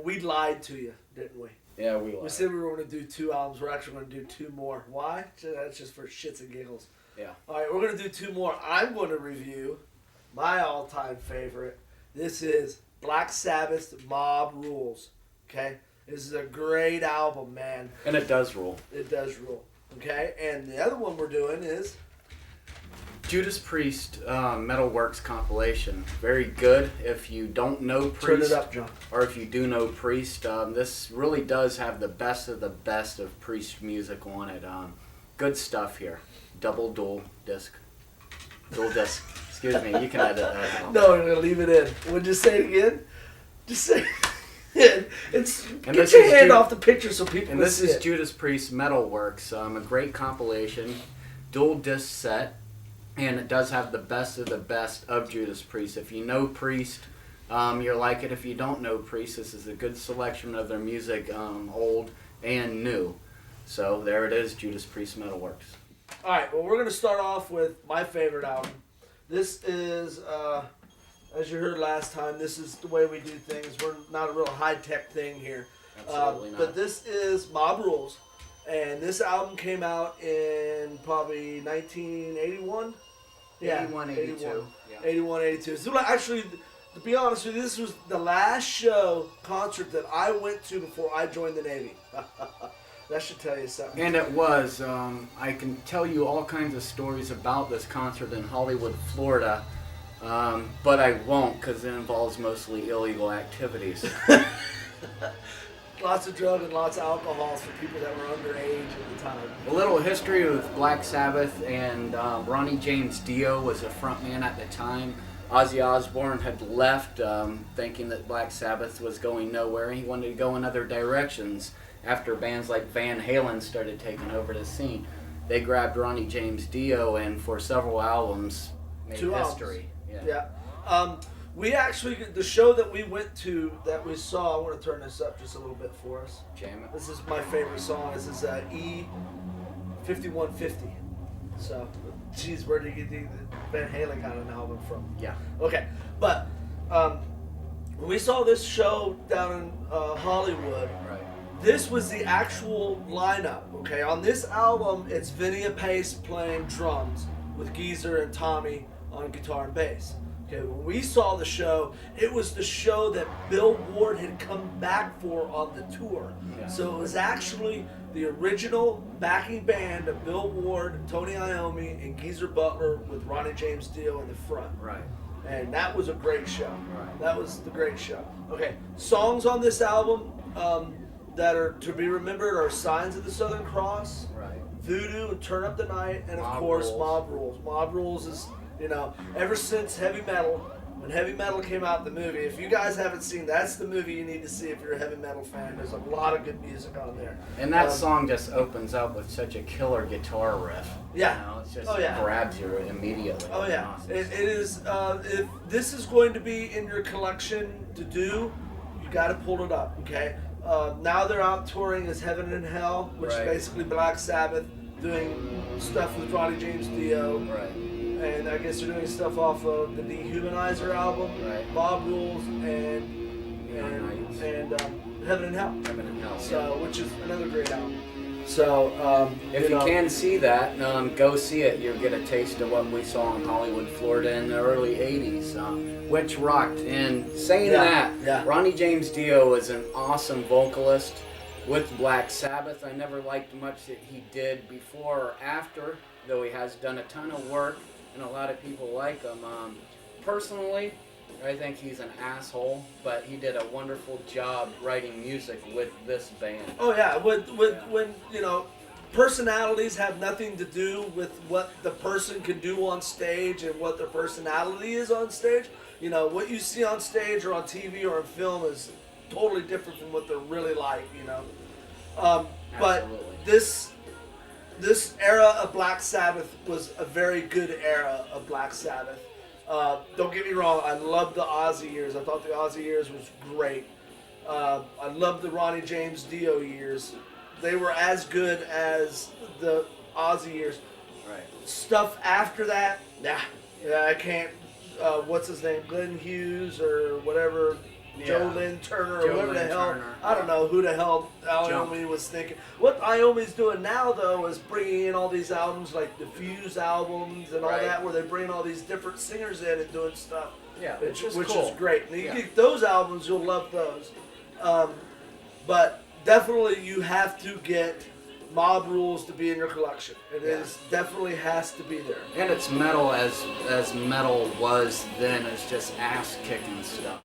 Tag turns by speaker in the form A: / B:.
A: we lied to you, didn't we?
B: Yeah, we lied.
A: We said we were going to do 2 albums. We're actually going to do 2 more. Why? That's just for shits and giggles.
B: Yeah.
A: All right, we're going to do 2 more. I'm going to review my all-time favorite. This is Black Sabbath's Mob Rules. Okay? This is a great album, man.
B: And it does rule.
A: It does rule. Okay? And the other one we're doing is
B: Judas Priest Metalworks compilation. Very good. If you don't know Priest,
A: Turn it up, John.
B: or if you do know Priest, this really does have the best of Priest music on it. Good stuff here. Dual disc. Excuse me. You can edit that out.
A: No, we're going to leave it in. We'll just say it again. Just say it. Get your hand off the picture so people can see it.
B: And this is Judas Priest Metalworks. A great compilation. Dual disc set. And it does have the best of Judas Priest. If you know Priest, you'll like it. If you don't know Priest, this is a good selection of their music, old and new. So there it is, Judas Priest Metalworks.
A: All right, well, we're going to start off with my favorite album. This is, as you heard last time, this is the way we do things. We're not a real high-tech thing here.
B: Absolutely not.
A: But this is Mob Rules. And this album came out in probably 1981.
B: 81, 82.
A: Yeah. 81, 82. So actually, to be honest with you, this was the last concert that I went to before I joined the Navy. That should tell you something.
B: And it was. I can tell you all kinds of stories about this concert in Hollywood, Florida, but I won't because it involves mostly illegal activities.
A: Lots of drugs and lots of alcohol for people that were underage at the time.
B: A little history with Black Sabbath and Ronnie James Dio was a frontman at the time. Ozzy Osbourne had left thinking that Black Sabbath was going nowhere. He wanted to go in other directions after bands like Van Halen started taking over the scene. They grabbed Ronnie James Dio and for several albums made
A: 2
B: history.
A: Albums. Yeah. We actually, the show that we went to, that we saw, I want to turn this up just a little bit for us.
B: Jam it.
A: This is my favorite song. This is E5150. So, geez, where did you get the Van Halen got an album from?
B: Yeah.
A: Okay, but when we saw this show down in Hollywood,
B: Right.
A: this was the actual lineup, okay? On this album, it's Vinny Pace playing drums with Geezer and Tommy on guitar and bass. Okay, when we saw the show, it was the show that Bill Ward had come back for on the tour.
B: Yeah.
A: So it was actually the original backing band of Bill Ward, Tony Iommi, and Geezer Butler with Ronnie James Dio in the front.
B: Right.
A: And that was a great show.
B: Right.
A: That was the great show. Okay, songs on this album that are to be remembered are Signs of the Southern Cross,
B: Right.
A: Voodoo, and Turn Up the Night, and of
B: Mob
A: course
B: Rules.
A: Mob Rules. Mob Rules is, ever since Heavy Metal, when Heavy Metal came out, the movie, if you guys haven't seen, that's the movie you need to see if you're a Heavy Metal fan. There's a lot of good music on there.
B: And that song just opens up with such a killer guitar riff.
A: Yeah.
B: It's just
A: Oh, yeah.
B: it grabs you immediately.
A: Oh yeah, it is. If this is going to be in your collection to do, you got to pull it up. Okay. Now they're out touring as Heaven and Hell, which
B: Right.
A: is basically Black Sabbath doing stuff with Ronnie James Dio,
B: Right.
A: and I guess they're doing stuff off of the Dehumanizer album,
B: Right.
A: Mob Rules, and Heaven and Hell.
B: Heaven and Hell.
A: So, which is another great album. So,
B: If you can see that, go see it. You'll get a taste of what we saw in Hollywood, Florida in the early 80s, which rocked. And saying that, Ronnie James Dio is an awesome vocalist with Black Sabbath. I never liked much that he did before or after, though he has done a ton of work, and a lot of people like him. Personally, I think he's an asshole, but he did a wonderful job writing music with this band.
A: Oh yeah, when personalities have nothing to do with what the person can do on stage and what their personality is on stage. What you see on stage or on TV or on film is totally different from what they're really like. But this era of Black Sabbath was a very good era of Black Sabbath. Don't get me wrong, I loved the Ozzy years. I thought the Ozzy years was great. I loved the Ronnie James Dio years. They were as good as the Ozzy years.
B: Right.
A: Stuff after that, I can't. What's his name? Glenn Hughes or whatever. Joe Lynn Turner, or
B: Joe
A: whoever
B: Lynn
A: the hell.
B: Turner.
A: I don't know who the hell Iommi was thinking. What Iommi's doing now, though, is bringing in all these albums, like the Fuse albums and all that, where they bring all these different singers in and doing stuff.
B: Yeah,
A: which
B: is
A: is
B: cool.
A: great. And you get those albums, you'll love those. But definitely, you have to get Mob Rules to be in your collection. It is definitely has to be there.
B: And it's metal as metal was then. It's just ass kicking stuff.